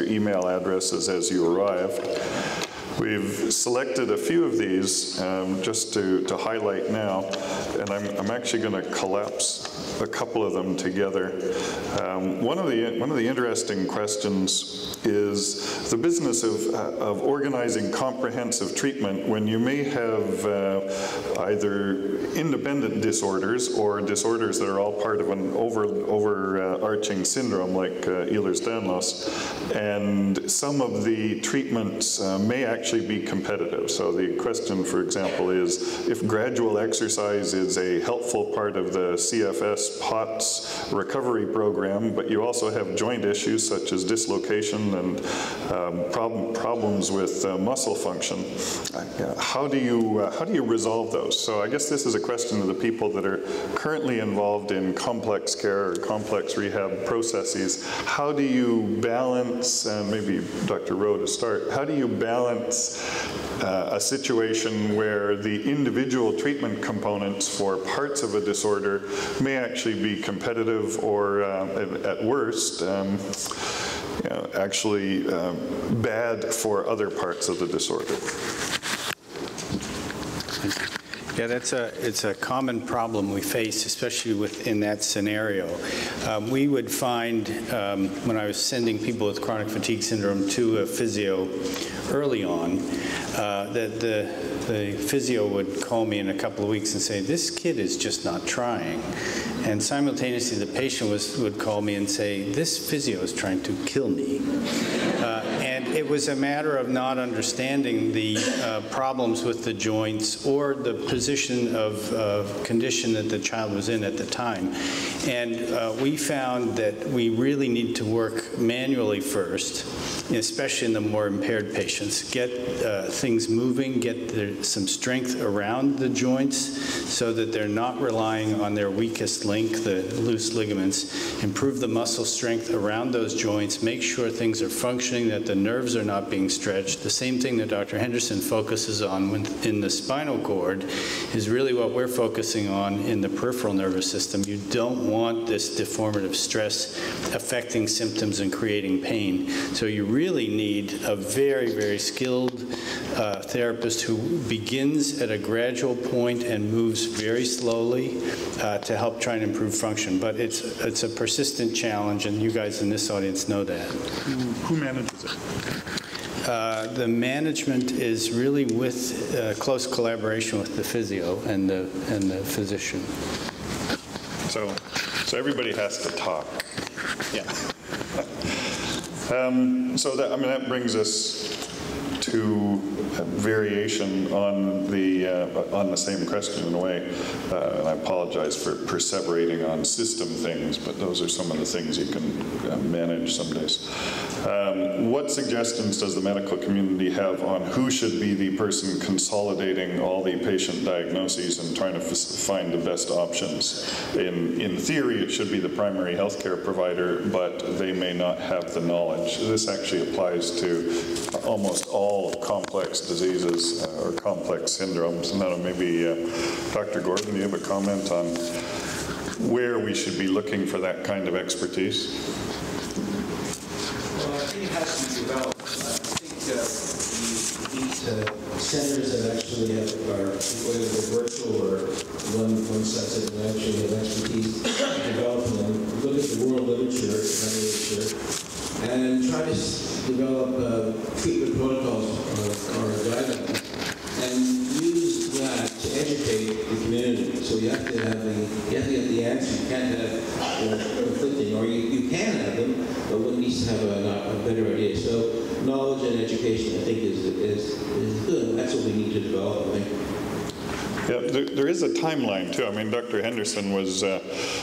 email addresses as you arrived. We've selected a few of these just to highlight now, and I'm actually going to collapse a couple of them together. One of the interesting questions is the business of organizing comprehensive treatment when you may have either independent disorders or disorders that are all part of an overarching syndrome like Ehlers-Danlos, and some of the treatments may actually be competitive. So the question, for example, is if gradual exercise is a helpful part of the CFS POTS recovery program, but you also have joint issues such as dislocation and problems with muscle function, how do you resolve those? So I guess this is a question to the people that are currently involved in complex care or complex rehab processes. How do you balance, and maybe Dr. Rowe to start, how do you balance a situation where the individual treatment components for parts of a disorder may actually be competitive or, at worst, actually bad for other parts of the disorder? Yeah, it's a common problem we face, especially within that scenario. We would find when I was sending people with chronic fatigue syndrome to a physio early on, that the physio would call me in a couple of weeks and say, this kid is just not trying. And simultaneously, the patient would call me and say, this physio is trying to kill me. And it was a matter of not understanding the problems with the joints or the position of condition that the child was in at the time. And we found that we really need to work manually first, especially in the more impaired patients. Get things moving, get some strength around the joints so that they're not relying on their weakest link, the loose ligaments. Improve the muscle strength around those joints, make sure things are functioning, that the nerves are not being stretched. The same thing that Dr. Henderson focuses on in the spinal cord is really what we're focusing on in the peripheral nervous system. You don't want this deformative stress affecting symptoms and creating pain. So you really need a very, very skilled therapist who begins at a gradual point and moves very slowly to help try and improve function. But it's a persistent challenge, and you guys in this audience know that. Who manages it? The management is really with close collaboration with the physio and the physician. So everybody has to talk. Yeah. So that brings us to a variation on the same question in a way. And I apologize for perseverating on system things, but those are some of the things you can manage some days. What suggestions does the medical community have on who should be the person consolidating all the patient diagnoses and trying to find the best options? In theory, it should be the primary healthcare provider, but they may not have the knowledge. This actually applies to almost all complex diseases or complex syndromes. Now, maybe Dr. Gordon, do you have a comment on where we should be looking for that kind of expertise? Well, I think it has to be developed. I think these centers that actually are, whether they're virtual or one size that actually have expertise in developing them, look at the world literature and try to develop treatment protocols or guidelines and use that to educate the community. So you have to have the answer. You can't have conflicting, or you can have them, but one needs to have a better idea. So knowledge and education, I think, is good. That's what we need to develop, I think. Yeah, there is a timeline too. I mean, Dr. Henderson was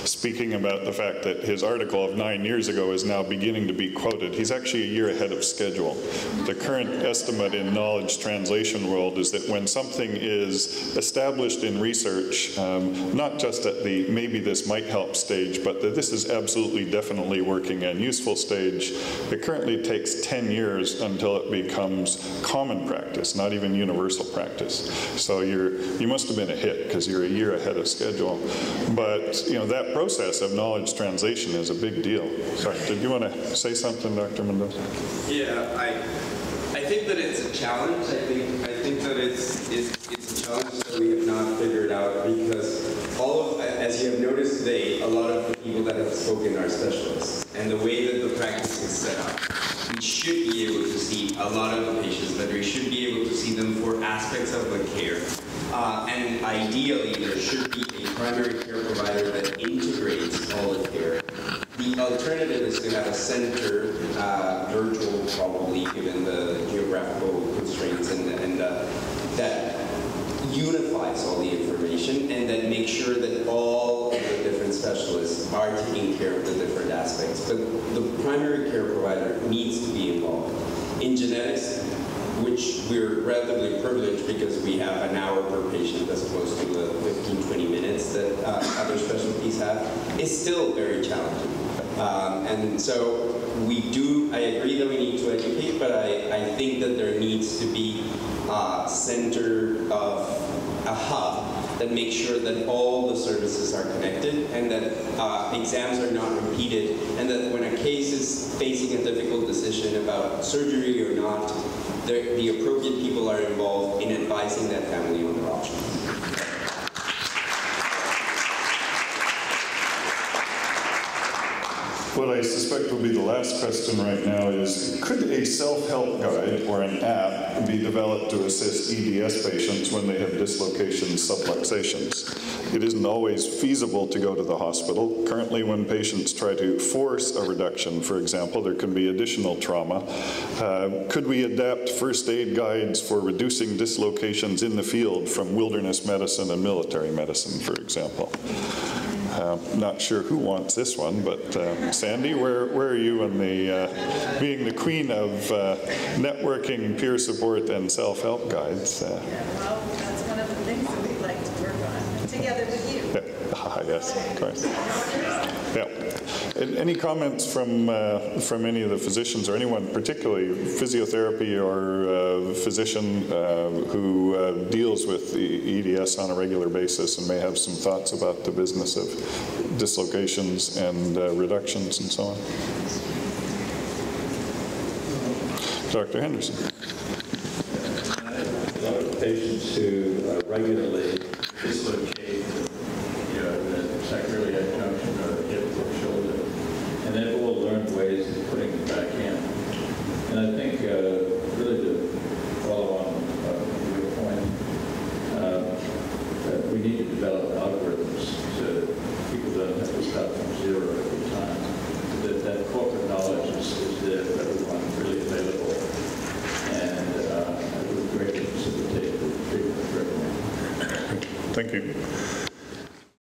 speaking about the fact that his article of 9 years ago is now beginning to be quoted. He's actually a year ahead of schedule. The current estimate in knowledge translation world is that when something is established in research, not just at the maybe this might help stage, but that this is absolutely definitely working and useful stage, it currently takes 10 years until it becomes common practice, not even universal practice. So you must have have been a hit because you're a year ahead of schedule. But, you know, that process of knowledge translation is a big deal. Sorry, did you want to say something, Dr. Mendoza? Yeah, I think that it's a challenge. I think that it's a challenge that we have not figured out, because as you have noticed today, a lot of the people that have spoken are specialists, and the way that the practice is set up, we should be able to see a lot of the patients, but we should be able to see them for aspects of the care. And ideally, there should be a primary care provider that integrates all the care. The alternative is to have a center, virtual probably, given the geographical constraints, and that unifies all the information and that makes sure that all of the different specialists are taking care of the different aspects. But the primary care provider needs to be involved. In genetics, which we're relatively privileged because we have an hour per patient as opposed to the 15, 20 minutes that other specialties have, is still very challenging. And so I agree that we need to educate, but I think that there needs to be a center of a hub that makes sure that all the services are connected and that exams are not repeated, and that when a case is facing a difficult decision about surgery or not, the appropriate people are involved in advising that family on their options. What I suspect will be the last question right now is, could a self-help guide or an app be developed to assist EDS patients when they have dislocations, subluxations? It isn't always feasible to go to the hospital. Currently, when patients try to force a reduction, for example, there can be additional trauma. Could we adapt first aid guides for reducing dislocations in the field from wilderness medicine and military medicine, for example? Not sure who wants this one, but Sandy, where are you in the being the queen of networking, peer support, and self-help guides? Yeah, well, that's one of the things that we'd like to work on together with you. Yes, of course. Yeah. And any comments from any of the physicians or anyone, particularly physiotherapy or physician who deals with the EDS on a regular basis and may have some thoughts about the business of dislocations and reductions and so on? Dr. Henderson. A lot of patients who regularly dislocate the sacroiliac junction or hip or shoulder, and they've all learned ways of putting it back in. And I think really to follow on your point, that we need to develop algorithms so people don't have to start from zero every time. That corporate knowledge is there for everyone, really available, and it would greatly facilitate the treatment regimen. Thank you.